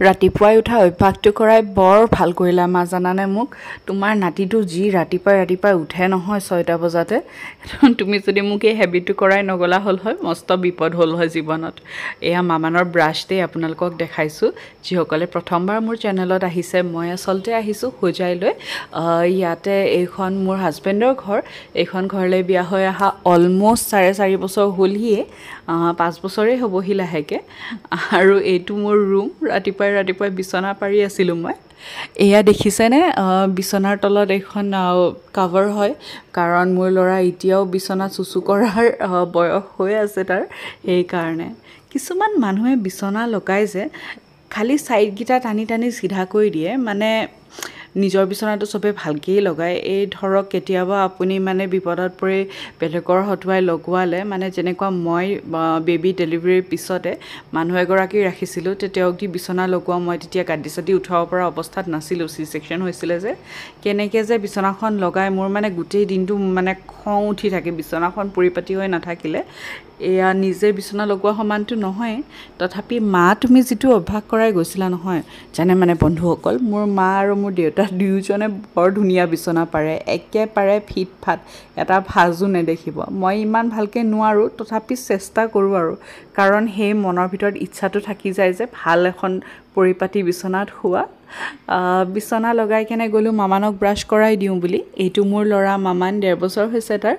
ৰাতিপুৱাই উঠা অভ্যাসটো কৰাই বৰ ভাল কৰিলা মা জানানে মোক তোমাৰ নাতিটো যি ৰাতিপুৱাই উঠে নহয় 6টা বজাতে তুমি যদি মোক এই হেবিটটো কৰাই নগলা হ'ল হয় মস্ত বিপদ হ'ল হয় জীৱনত এয়া মামানৰ ব্ৰাছ দে আপোনালোকক দেখাইছো যিসকলে প্ৰথমবাৰ মোৰ চেনেলত আহিছে মই আসলতে আহিছো হোজাই লৈ ইয়াতে এইখন মোৰ হাজবেণ্ডৰ ঘৰ এইখন ঘৰলৈ বিয়া হৈ আহা অলমোষ্ট 4.5 বছৰ হ'লহিয়ে 5 বছৰে হ'বহি লাহেকে আৰু এইটো মোৰ ৰুম ৰাতিপুৱাই বিছনা পাৰি আছিলো মই এয়া দেখিছেনে বিছনাৰ তলত এখন কভাৰ হয় কাৰণ মোৰ ল'ৰা এতিয়াও বিছনা চুচু কৰাৰ বয়স হৈ আছে তাৰ এই কাৰণে কিছুমান মানুহে বিছনা লগাই যে খালি সাইড গিটা টানি সিধা কৰি দিয়ে মানে নিজৰ বিছনাটো সবে ভালকৈ লগায় এই ধৰক কেতিয়াবা আপুনি মানে বিপদত পৰি বেলেগৰ হতুৱাই লগোৱালে মানে যেনেকুৱা মই বেবি ডেলিভাৰীৰ পিছতে মানুহ এগৰাকী ৰাখিছিলো তেওঁক দি বিছনা লগোৱা মই তেতিয়া গাড্ডিছাতি উঠাব পৰা অৱস্থাত নাছিলো সি সেকশন হৈছিলে যে কেনেকে যে বিছনাখন লগাই মোৰ মানে গোটেই দিনটো মানে খং উঠি থাকে বিছনাখন পৰিপাটি হৈ নাথাকিলে এয়া নিজে বিছনা লগোৱা সমানটো নহয় তথাপি মা তুমি যেটো অভ্যাস কৰাই গৈছিলা নহয় জানে মানে বন্ধুসকল মোৰ মা আৰু মোৰ দেউতা দুয়োজনে বৰ ধুনীয়া বিছনা পাৰে একেবাৰে ফিট ফাট এটা ভাজু নেদেখিব মই ইমান ভালকে নোৱাৰো তথাপি চেষ্টা কৰো আৰু কাৰণ সেই মনৰ ভিতৰত ইচ্ছাটো থাকি যায় যে ভাল এখন পৰিপাটি বিছনাত শুৱা বিছনা লগাই কেনে গলো মামানক ব্ৰাছ কৰাই দিও বুলি এইটো মোৰ ল'ৰা মামান 1.5 বছৰ হৈছে তাৰ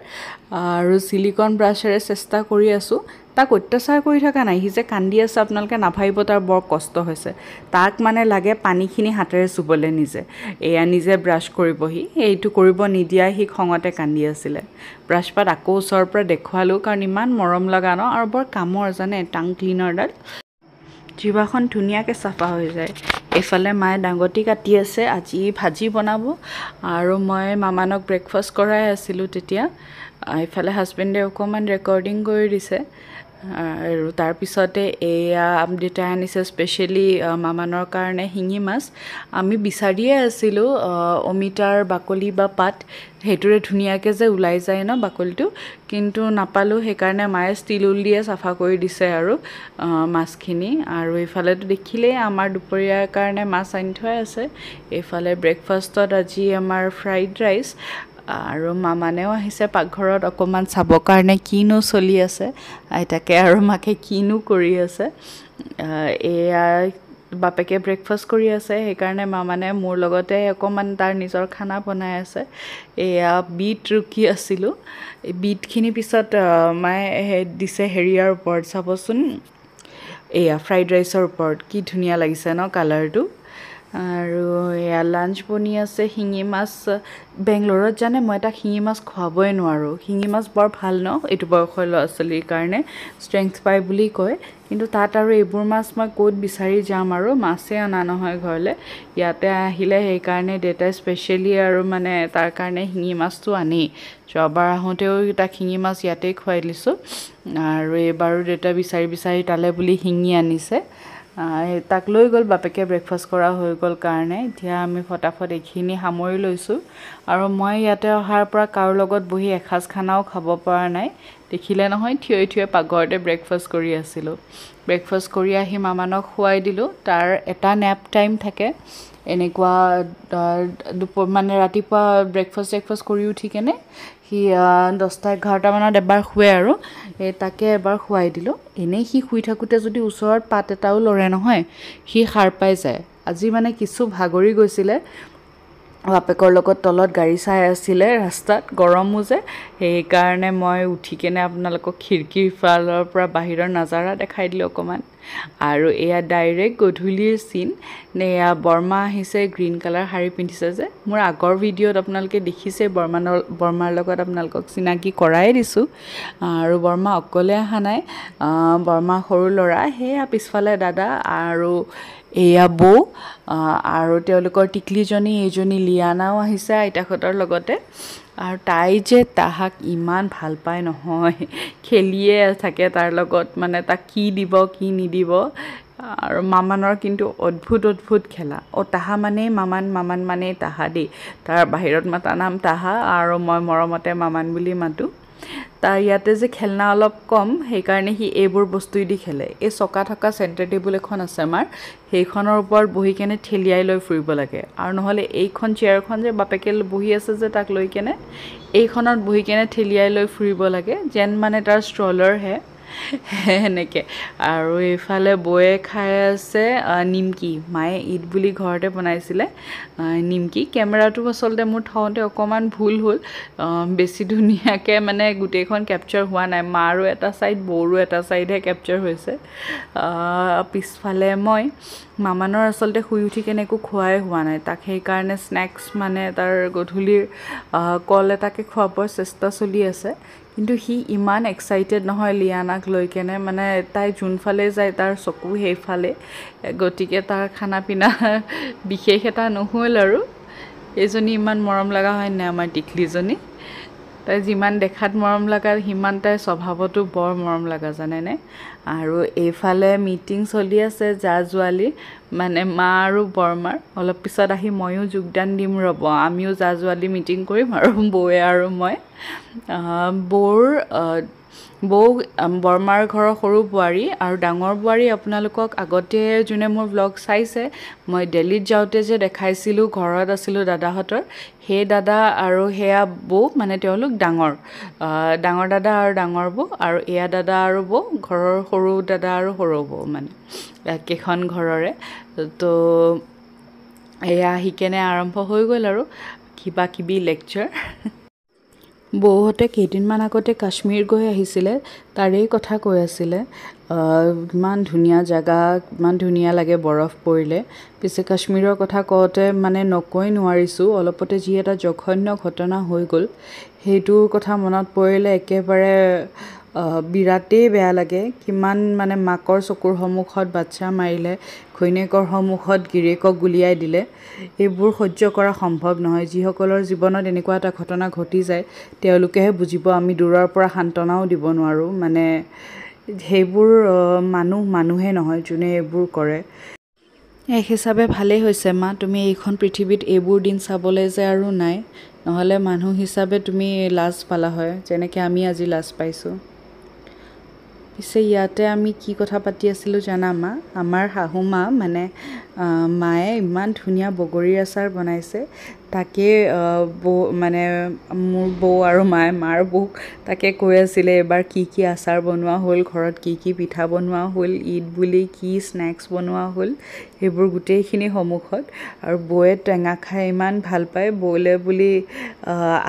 আৰু সিলিকন ব্ৰাছেৰে চেষ্টা কৰি আছো তাক অত্যাচাৰ কৰি থকা নাই হি যে কান্দি আছে আপোনালোকে নাভাবিব তাৰ বৰ কষ্ট হৈছে তাক মানে লাগে পানীখিনি হাতেৰে চুবলে নিজে ব্ৰাছ কৰিবহি এইটো কৰিব নিদিয়া হি খঙতে কান্দি আছিল ব্ৰাছ পাত আকৌ ওচৰৰ পৰা দেখুৱালো কাৰণ ইমান মৰম লগা ন আৰু বৰ কামৰ জানে টাং ক্লিনাৰডাল জিভাখন ধুনীয়াকৈ চাফা হৈ যায় এফালে মায়ে ডাঙটি কাটি আছে আজি ভাজি বনাব আৰু মই মামানক ব্ৰেকফাষ্ট কৰাই আছিলো তেতিয়া এফালে হাজবেণ্ডে অকমান ৰেকৰ্ডিং কৰি দিছে আৰু তাৰ পিছতে এয়া আপডেট আনিছে স্পেশালি মামানৰ কাৰণে হিঙি মাছ আমি বিচাৰিয়ে আছিলো অমিতাৰ বাকলি বা পাত হেতুৰে ধুনীয়াকে যে উলাই যায় ন বাকলিটো কিন্তু নাপালো সেই কাৰণে মায়ে ষ্টিল উল দিয়ে সাফা কৰি দিছে আৰু মাছখিনি আৰু ইফালেটো দেখিলে আমাৰ দুপৰীয়াৰ কাৰণে মাছ আনি থৈ আছে ইফালে ব্ৰেকফাষ্টত আজি আমাৰ ফ্ৰাইড ৰাইচ আৰু মামানেও আহিছে পাকঘৰত অকমান চাব কাৰণে কিনো চলি আছে আইতাকে আৰু মাকে কিনো কৰি আছে এয়া বাপেকে ব্ৰেকফাষ্ট কৰি আছে সেই কাৰণে মামানে মোৰ লগতে অকমান তাৰ নিজৰ খানা বনাই আছে এয়া বিট ৰুকি আছিলো এই বিটখিনি পিছত মায়ে দিছে হেৰিয়াৰ ওপৰত চাবচোন এয়া ফ্ৰাইড ৰাইচৰ ওপৰত কি ধুনীয়া লাগিছে ন কালাৰটো আৰু এয়া লাঞ্চ বনি আছে হিঙি মাছ বেংগলোৰত জানে মই এটা হিঙি মাছ খোৱাবই নোৱাৰো হিঙি মাছ বৰ ভাল ন এটো বয়সৰ ল'ৰা-ছোৱালীৰ কাৰণে ষ্ট্ৰেংথ পাই বুলি কয় কিন্তু তাত আৰু এইবোৰ মাছ মই কোত বিচাৰি যাম আৰু মাছে আনা নহয় ঘৰলে ইয়াতে আহিলে সেই কাৰণে ডেটা স্পেশালি আৰু মানে তাৰ কাৰণে হিঙি মাছটো আনি যোৱাবাৰ আহোতেও এটা হিঙি মাছ ইয়াতে খুৱাই দিছো আৰু এবাৰো ডেটা বিচাৰি তালে বুলি হিঙি আনিছে তাক লৈ গল বাপেকে ব্ৰেকফাষ্ট কৰা হৈ গল কাৰণে এতিয়া আমি ফটাফট এখিনি সামৰি লৈছো আৰু মই ইয়াতে অহাৰ পৰা কাৰো লগত বহি এখাজ খানাও খাব পৰা নাই দেখিলে নহয় থিয় পাগৰতে ব্ৰেকফাষ্ট কৰি আছিলো ব্ৰেকফাষ্ট কৰি আহি মামানক খুৱাই দিলো তাৰ এটা ন্যাপ টাইম থাকে এনেকুৱা মানে ৰাতিপুৱা ব্ৰেকফাষ্ট কৰি উঠি কেনে হি 10-11 মানত এবাৰ শুৱে আৰু তাকে এবাৰ খুৱাই দিলো এনে হি শুই থাকোতে যদি ওচৰত পাত এটাও লৰে নহয় হি খাৰ পাই যায় আজি মানে কিছু ভাগৰি গৈছিলে বাপেকৰ লগত তলত গাড়ী চাই আছিলে ৰাস্তাত গৰমো যে সেই কাৰণে মই উঠি কেনে আপোনালোকক খিৰকিৰ ফালৰ পৰা বাহিৰৰ নজাৰা দেখাই দিলো অকমান আৰু এয়া ডাইৰেক্ট গধুলিৰ সিন নেয়া বৰ্মা আহিছে গ্ৰীন কালাৰ শাৰী পিন্ধিছে যে মোৰ আগৰ ভিডিঅ'ত আপোনালোকে দেখিছে বৰ্মাৰ লগত আপোনালোকক চিনাকি কৰাই দিছো আৰু বৰ্মা অকলে আহা নাই বৰ্মা সৰু ল'ৰা হেয়া পিছফালে দাদা আৰু এয়া বৌ আৰু তেওঁলোকৰ টিকলিজনী এইজনী লিয়ানাও আহিছে আইতাখতৰ লগতে আৰু তাই যে তাহাক ইমান ভাল পায় নহয় খেলিয়ে থাকে তাৰ লগত মানে তাক কি দিব কি নিদিব আৰু মামানৰ কিন্তু অদ্ভুত খেলা তাহা মানে মামান মানে তাহা দেই তাৰ বাহিৰত মাতা নাম তাহা আৰু মই মৰমতে মামান বুলি মাতো তাৰ ইয়াতে যে খেলনা অলপ কম সেইকাৰণে সি এইবোৰ বস্তুই দি খেলে এই চকা থকা চেণ্টাৰ টেবুল এখন আছে আমাৰ সেইখনৰ ওপৰত বহি কেনে ঠেলিয়াই লৈ ফুৰিব লাগে আৰু নহ'লে এইখন চেয়াৰখন যে বাপেকে বহি আছে যে তাক লৈ কেনে এইখনত বহি কেনে ঠেলিয়াই লৈ ফুৰিব লাগে যেন মানে তাৰ ষ্ট্ৰলাৰহে সেনেকৈ আৰু এইফালে বৌয়ে খাই আছে নিমকি মায়ে ঈদ বুলি ঘৰতে বনাইছিলে নিমকি কেমেৰাটো আচলতে মোৰ থওঁতে অকণমান ভুল হ'ল বেছি ধুনীয়াকৈ মানে গোটেইখন কেপচাৰ হোৱা নাই মাৰো এটা ছাইড বৌৰো এটা ছাইডহে কেপচাৰ হৈছে পিছফালে মই মামানৰ আচলতে শুই উঠি কেনে একো খোৱাই হোৱা নাই তাক সেইকাৰণে স্নেক্স মানে তাৰ গধূলিৰ কল এটাকে খুৱাবৰ চেষ্টা চলি আছে কিন্তু সি ইমান এক্সাইটেড নহয় লিয়ানাক লৈ কেনে মানে তাই যোনফালে যায় তাৰ চকু সেইফালে গতিকে তাৰ খানা পিনা বিশেষ এটা নহ'ল আৰু এইজনী ইমান মৰম লগা হয় নাই আমাৰ টিকলিজনী তাই যিমান দেখাত মৰম লগা সিমান তাইৰ স্বভাৱতো বৰ মৰম লগা জানেনে আৰু এইফালে মিটিং চলি আছে জা জোৱালি মানে মা আৰু বৰমাৰ অলপ পিছত আহি ময়ো যোগদান দিম ৰ'ব আমিও জা জোৱালি মিটিং কৰিম আৰু বৌয়ে আৰু মই বৌ বৰমাৰ ঘৰৰ সৰু বোৱাৰী আৰু ডাঙৰ বোৱাৰী আপোনালোকক আগতে যোনে মোৰ ব্লগ চাইছে মই দিল্লীত যাওঁতে যে দেখাইছিলোঁ ঘৰত আছিলোঁ দাদাহঁতৰ সেই দাদা আৰু সেয়া বৌ মানে তেওঁলোক ডাঙৰ দাদা আৰু ডাঙৰ বৌ আৰু এয়া দাদা আৰু বৌ ঘৰৰ সৰু দাদা আৰু সৰু বৌ মানে একেখন ঘৰৰে তো এয়া আহি কেনে আৰম্ভ হৈ গ'ল আৰু কিবা কিবি লেকচাৰ বৌহঁতে কেইদিনমান আগতে কাশ্মীৰ গৈ আহিছিলে তাৰেই কথা কৈ আছিলে ইমান ধুনীয়া জেগা ইমান ধুনীয়া লাগে বৰফ পৰিলে পিছে কাশ্মীৰৰ কথা কওঁতে মানে নকৈ নোৱাৰিছোঁ অলপতে যি এটা জঘন্য ঘটনা হৈ গ'ল সেইটোৰ কথা মনত পৰিলে একেবাৰে বিৰাটেই বেয়া লাগে কিমান মানে মাকৰ চকুৰ সন্মুখত বাচ্ছা মাৰিলে ঘৈণীয়েকৰ সন্মুখত গিৰিয়েকক গুলিয়াই দিলে এইবোৰ সহ্য কৰা সম্ভৱ নহয় যিসকলৰ জীৱনত এনেকুৱা এটা ঘটনা ঘটি যায় তেওঁলোকেহে বুজিব আমি দূৰৰ পৰা সান্তনাও দিব নোৱাৰোঁ মানে সেইবোৰ মানুহে নহয় যোনে এইবোৰ কৰে এক হিচাপে ভালেই হৈছে মা তুমি এইখন পৃথিৱীত এইবোৰ দিন চাবলৈ যে আৰু নাই নহ'লে মানুহ হিচাপে তুমি লাজ পালা হয় যেনেকৈ আমি আজি লাজ পাইছোঁ পিছে ইয়াতে আমি কি কথা পাতি আছিলোঁ জানা মা আমাৰ শাহু মা মানে মায়ে ইমান ধুনীয়া বগৰীৰ আচাৰ বনাইছে তাকে বৌ মানে মোৰ বৌ আৰু মাৰ বৌক তাকে কৈ আছিলে এবাৰ কি কি আচাৰ বনোৱা হ'ল ঘৰত কি কি পিঠা বনোৱা হ'ল ঈদ বুলি কি স্নেক্স বনোৱা হ'ল সেইবোৰ গোটেইখিনি সন্মুখত আৰু বৌয়ে টেঙা খাই ইমান ভাল পায় বৌলে বুলি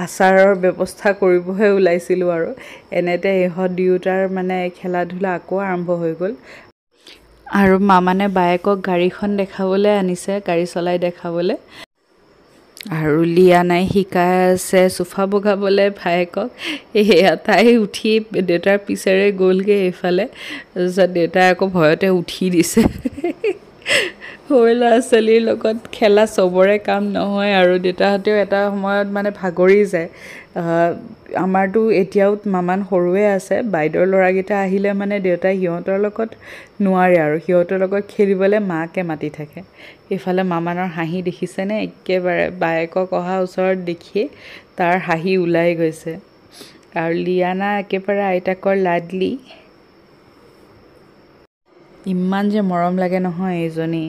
আচাৰৰ ব্যৱস্থা কৰিবহে ওলাইছিলোঁ আৰু এনেতে ইহঁত দুয়োটাৰ মানে খেলা ধূলা আকৌ আৰম্ভ হৈ গ'ল আৰু মামানে বায়েকক গাড়ীখন দেখাবলৈ আনিছে গাড়ী চলাই দেখাবলৈ আৰু লিয়ানাই শিকাই আছে চোফা বগাবলৈ ভায়েকক এয়া তাই উঠি দেউতাৰ পিছেৰে গ'লগৈ এইফালে তাৰপিছত দেউতাই আকৌ ভয়তে উঠি দিছে সৰু ল'ৰা ছোৱালীৰ লগত খেলা চবৰে কাম নহয় আৰু দেউতাহঁতেও এটা সময়ত মানে ভাগৰি যায় আমাৰতো এতিয়াও মামান সৰুৱে আছে বাইদেউৰ ল'ৰাকেইটা আহিলে মানে দেউতাই সিহঁতৰ লগত নোৱাৰে আৰু সিহঁতৰ লগত খেলিবলৈ মাকে মাতি থাকে এইফালে মামানৰ হাঁহি দেখিছেনে একেবাৰে বায়েকক অহা ওচৰত দেখিয়ে তাৰ হাঁহি ওলাই গৈছে আৰু লিয়ানা একেবাৰে আইতাকৰ লাডলি ইমান যে মৰম লাগে নহয় এইজনী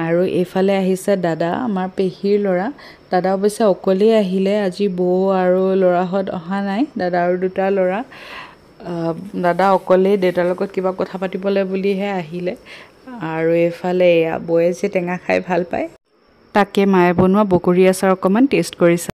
আৰু এইফালে আহিছে দাদা আমাৰ পেহীৰ ল'ৰা দাদা অৱশ্যে অকলেই আহিলে আজি বৌ আৰু ল'ৰাহঁত অহা নাই দাদা আৰু দুটা ল'ৰা দাদা অকলেই দেউতাৰ লগত কিবা কথা পাতিবলৈ বুলিহে আহিলে আৰু এইফালে এয়া বৌয়ে যে টেঙা খাই ভাল পায় তাকে মায়ে বনোৱা বগৰী আচাৰ অকণমান টেষ্ট কৰিছে